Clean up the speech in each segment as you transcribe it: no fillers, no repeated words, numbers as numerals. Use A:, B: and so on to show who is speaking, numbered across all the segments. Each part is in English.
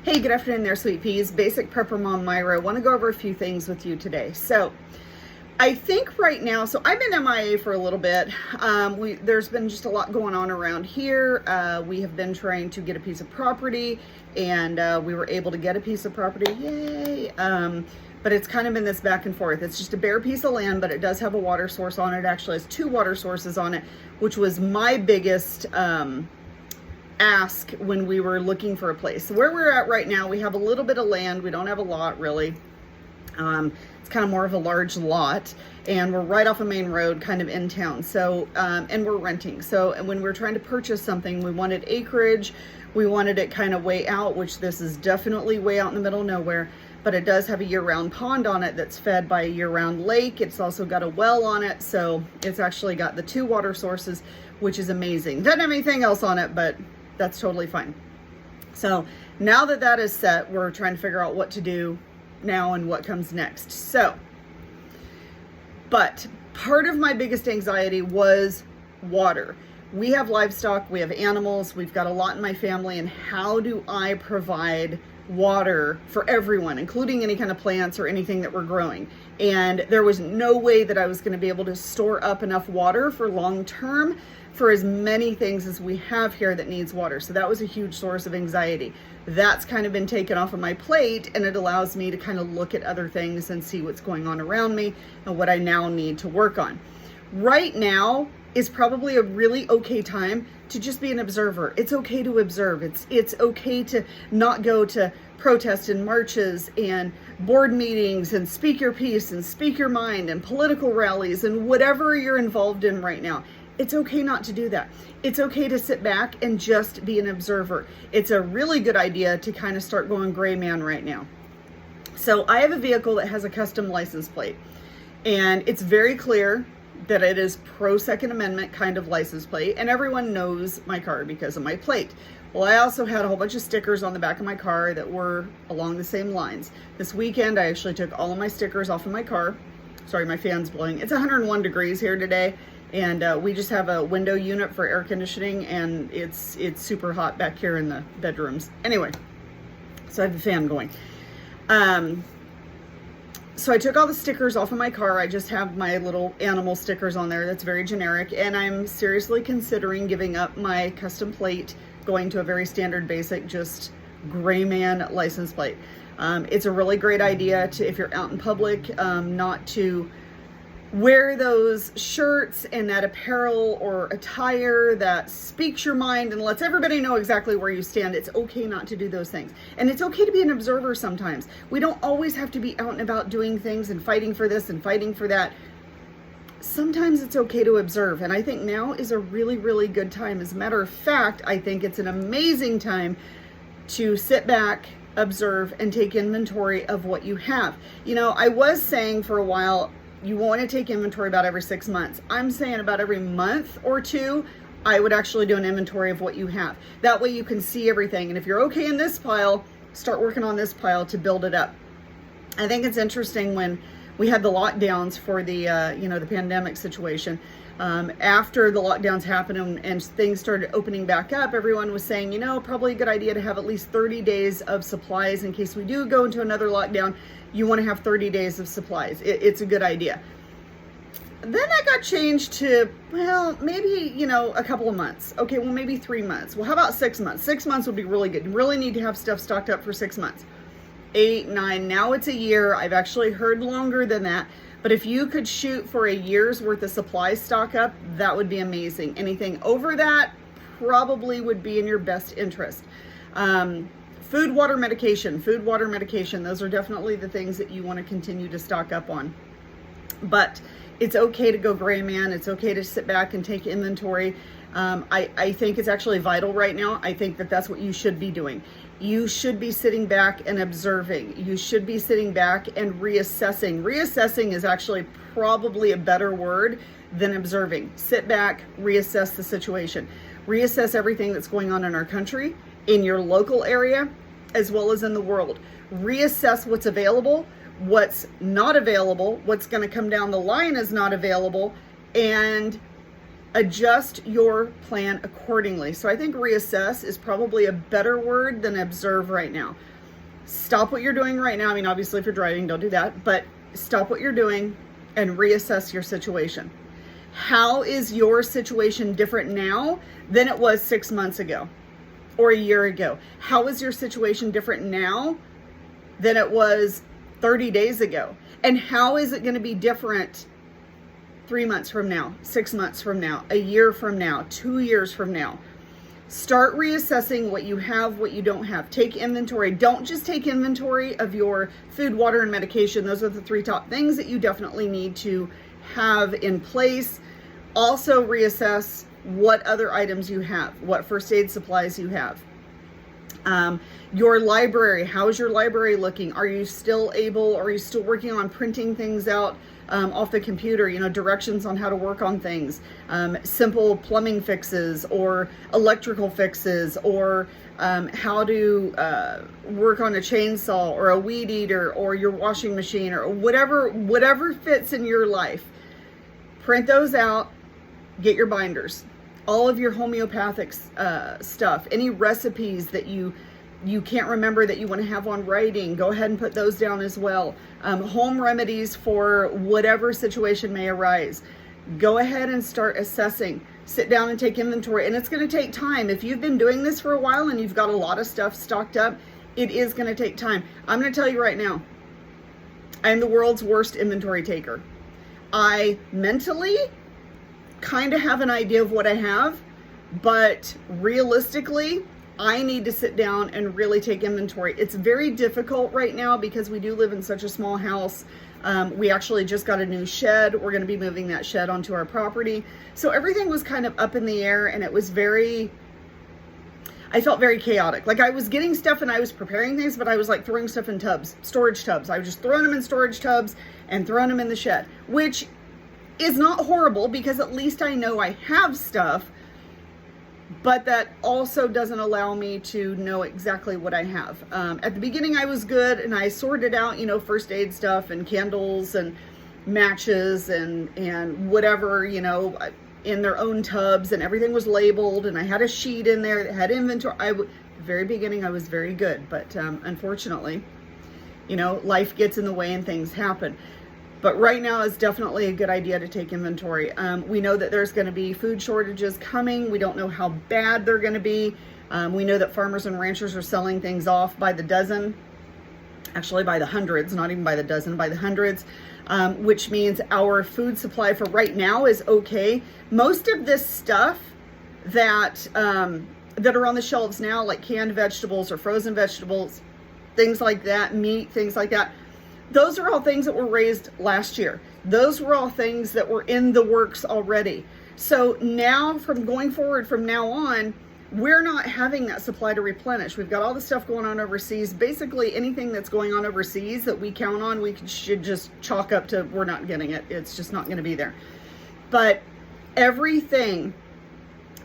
A: Hey, good afternoon there, sweet peas. Basic Prepper Mom Myra. I want to go over a few things with you today. So I think right now, so I've been MIA for a little bit. There's been just a lot going on around here. We have been trying to get a piece of property, and we were able to get a piece of property. Yay! But it's kind of been this back and forth. It's just a bare piece of land, but it does have a water source on it. It actually has 2 water sources on it, which was my biggest ask when we were looking for a place. So where we're at right now, we have a little bit of land. We don't have a lot really. It's kind of more of a large lot, and we're right off a main road kind of in town. So, and we're renting. So, and when we're trying to purchase something, we wanted acreage. We wanted it kind of way out, which this is definitely way out in the middle of nowhere, but it does have a year-round pond on it that's fed by a year-round lake. It's also got a well on it. So it's actually got the 2 water sources, which is amazing. Doesn't have anything else on it, but that's totally fine. So now that that is set, we're trying to figure out what to do now and what comes next. So, but part of my biggest anxiety was water. We have livestock, we have animals, we've got a lot in my family, and how do I provide water for everyone, including any kind of plants or anything that we're growing? And there was no way that I was going to be able to store up enough water for long term for as many things as we have here that needs water. So that was a huge source of anxiety. That's kind of been taken off of my plate, and it allows me to kind of look at other things and see what's going on around me and what I now need to work on. Right now is probably a really okay time to just be an observer. It's okay to observe. It's okay to not go to protests and marches and board meetings and speak your piece and speak your mind and political rallies and whatever you're involved in right now. It's okay not to do that. It's okay to sit back and just be an observer. It's a really good idea to kind of start going gray man right now. So I have a vehicle that has a custom license plate, and it's very clear that it is pro Second Amendment kind of license plate, and everyone knows my car because of my plate. Well, I also had a whole bunch of stickers on the back of my car that were along the same lines. This weekend, I actually took all of my stickers off of my car. Sorry, my fan's blowing. It's 101 degrees here today. And we just have a window unit for air conditioning, and it's super hot back here in the bedrooms. Anyway, so I have a fan going. So I took all the stickers off of my car. I just have my little animal stickers on there. That's very generic. And I'm seriously considering giving up my custom plate, going to a very standard basic, just gray man license plate. It's a really great idea to, if you're out in public, not to wear those shirts and that apparel or attire that speaks your mind and lets everybody know exactly where you stand. It's okay not to do those things. And it's okay to be an observer sometimes. We don't always have to be out and about doing things and fighting for this and fighting for that. Sometimes it's okay to observe. And I think now is a really, really good time. As a matter of fact, I think it's an amazing time to sit back, observe, and take inventory of what you have. You know, I was saying for a while, you want to take inventory about every 6 months. I'm saying about every month or 2, I would actually do an inventory of what you have. That way you can see everything. And if you're okay in this pile, start working on this pile to build it up. I think it's interesting when we had the lockdowns for the, the pandemic situation. After the lockdowns happened and things started opening back up, everyone was saying, probably a good idea to have at least 30 days of supplies in case we do go into another lockdown. You want to have 30 days of supplies. It's a good idea. Then that got changed to, well, maybe, a couple of months. Okay, well, maybe 3 months. Well, how about 6 months? 6 months would be really good. You really need to have stuff stocked up for 6 months. 8, 9, now it's a year. I've actually heard longer than that. But if you could shoot for a year's worth of supplies stock up, that would be amazing. Anything over that probably would be in your best interest. Food, water, medication. Food, water, medication. Those are definitely the things that you want to continue to stock up on. But it's okay to go gray man. It's okay to sit back and take inventory. I think it's actually vital right now. I think that that's what you should be doing. You should be sitting back and observing. You should be sitting back and reassessing. Reassessing is actually probably a better word than observing. Sit back, reassess the situation. Reassess everything that's going on in our country, in your local area, as well as in the world. Reassess what's available, what's not available, what's going to come down the line is not available, and adjust your plan accordingly. So I think reassess is probably a better word than observe right now. stop what you're doing right now. I mean, obviously if you're driving, don't do that, but stop what you're doing and reassess your situation. How is your situation different now than it was 6 months ago or a year ago? How is your situation different now than it was 30 days ago? And how is it going to be different 3 months from now, 6 months from now, a year from now, 2 years from now? Start reassessing what you have, what you don't have. Take inventory. Don't just take inventory of your food, water, and medication. Those are the 3 top things that you definitely need to have in place. Also reassess what other items you have, what first aid supplies you have. Your library, how's your library looking? Are you still working on printing things out off the computer, directions on how to work on things, simple plumbing fixes or electrical fixes, or how to work on a chainsaw or a weed eater or your washing machine, or whatever fits in your life. Print those out, get your binders, all of your homeopathic stuff, any recipes that you can't remember that you want to have on writing, go ahead and put those down as well. Home remedies for whatever situation may arise. Go ahead and start assessing. Sit down and take inventory. And it's going to take time. If you've been doing this for a while and you've got a lot of stuff stocked up, it is going to take time. I'm going to tell you right now, I'm the world's worst inventory taker. I mentally kind of have an idea of what I have, but realistically, I need to sit down and really take inventory. It's very difficult right now because we do live in such a small house. We actually just got a new shed. We're going to be moving that shed onto our property. So everything was kind of up in the air, and it was I felt very chaotic. Like, I was getting stuff and I was preparing things, but I was like throwing stuff in tubs, storage tubs. I was just throwing them in storage tubs and throwing them in the shed, which is not horrible because at least I know I have stuff. But that also doesn't allow me to know exactly what I have. At the beginning, I was good, and I sorted out, first aid stuff and candles and matches and whatever, in their own tubs, and everything was labeled, and I had a sheet in there that had inventory. Very beginning, I was very good, but unfortunately, life gets in the way and things happen. But right now is definitely a good idea to take inventory. We know that there's going to be food shortages coming. We don't know how bad they're going to be. We know that farmers and ranchers are selling things off by the dozen, actually by the hundreds, not even by the dozen, by the hundreds, which means our food supply for right now is okay. Most of this stuff that are on the shelves now, like canned vegetables or frozen vegetables, things like that, meat, things like that, those are all things that were raised last year. Those were all things that were in the works already. So now, from going forward from now on, we're not having that supply to replenish. We've got all the stuff going on overseas. Basically, anything that's going on overseas that we count on, we should just chalk up to we're not getting it. It's just not going to be there. But everything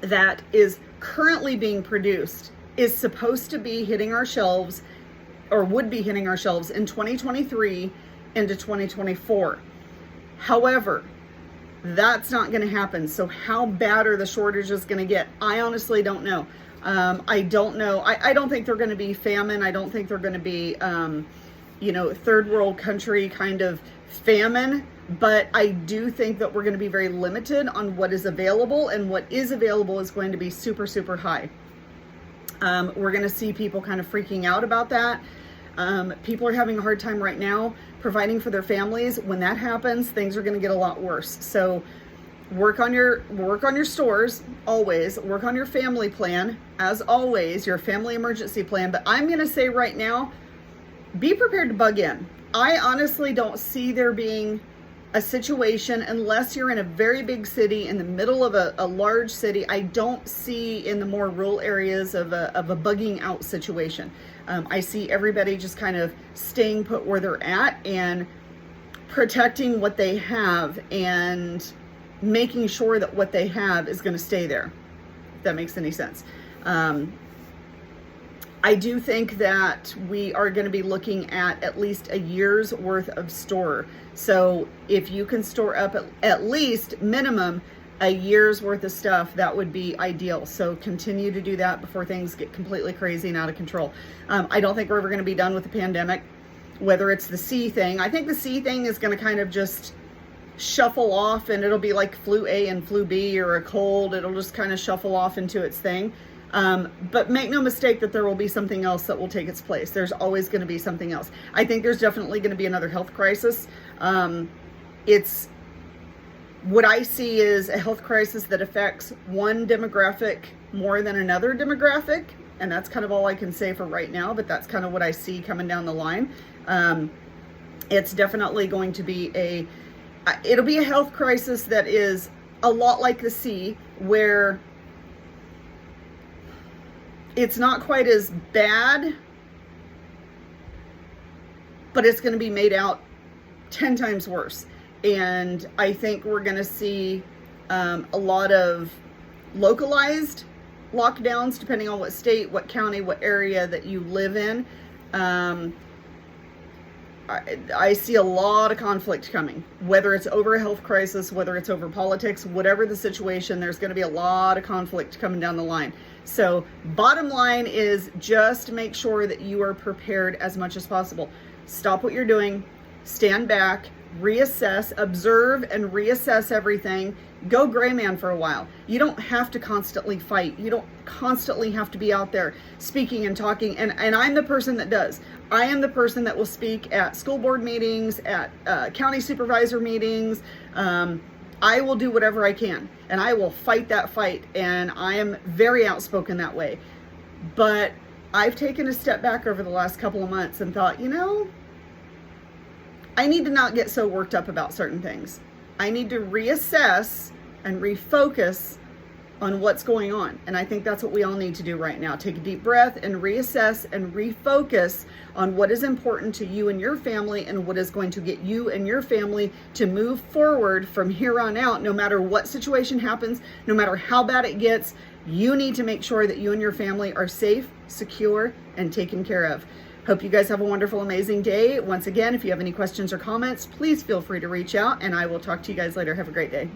A: that is currently being produced is supposed to be hitting our shelves, or would be hitting our shelves in 2023 into 2024. However, that's not going to happen. So how bad are the shortages going to get? I honestly don't know. I don't know. I don't think they're going to be famine. I don't think they're going to be, third world country kind of famine. But I do think that we're going to be very limited on what is available, and what is available is going to be super, super high. We're going to see people kind of freaking out about that. People are having a hard time right now providing for their families. When that happens, things are going to get a lot worse. So work on your stores, always. Work on your family plan, as always, your family emergency plan. But I'm going to say right now, be prepared to bug in. I honestly don't see there being a situation, unless you're in a very big city, in the middle of a large city. I don't see in the more rural areas of a bugging out situation. I see everybody just kind of staying put where they're at and protecting what they have and making sure that what they have is going to stay there, if that makes any sense. I do think that we are going to be looking at least a year's worth of store. So if you can store up at least minimum a year's worth of stuff, that would be ideal. So continue to do that before things get completely crazy and out of control. I don't think we're ever going to be done with the pandemic, whether it's the C thing. I think the C thing is going to kind of just shuffle off, and it'll be like flu A and flu B or a cold. It'll just kind of shuffle off into its thing. But make no mistake that there will be something else that will take its place. There's always going to be something else. I think there's definitely going to be another health crisis. It's what I see is a health crisis that affects one demographic more than another demographic. And that's kind of all I can say for right now, but that's kind of what I see coming down the line. It's definitely going to be it'll be a health crisis that is a lot like the C, where it's not quite as bad, but it's going to be made out 10 times worse. And I think we're going to see a lot of localized lockdowns, depending on what state, what county, what area that you live in. I see a lot of conflict coming, whether it's over a health crisis, whether it's over politics, whatever the situation, there's going to be a lot of conflict coming down the line. So bottom line is just make sure that you are prepared as much as possible. Stop what you're doing, stand back, reassess, observe and reassess everything. Go gray man for a while. You don't have to constantly fight. You don't constantly have to be out there speaking and talking. And I'm the person that does. I am the person that will speak at school board meetings, at county supervisor meetings. I will do whatever I can, and I will fight that fight. And I am very outspoken that way. But I've taken a step back over the last couple of months and thought, I need to not get so worked up about certain things. I need to reassess and refocus on what's going on. And I think that's what we all need to do right now. Take a deep breath and reassess and refocus on what is important to you and your family, and what is going to get you and your family to move forward from here on out. No matter what situation happens, no matter how bad it gets, you need to make sure that you and your family are safe, secure, and taken care of. Hope you guys have a wonderful, amazing day. Once again, if you have any questions or comments, please feel free to reach out, and I will talk to you guys later. Have a great day.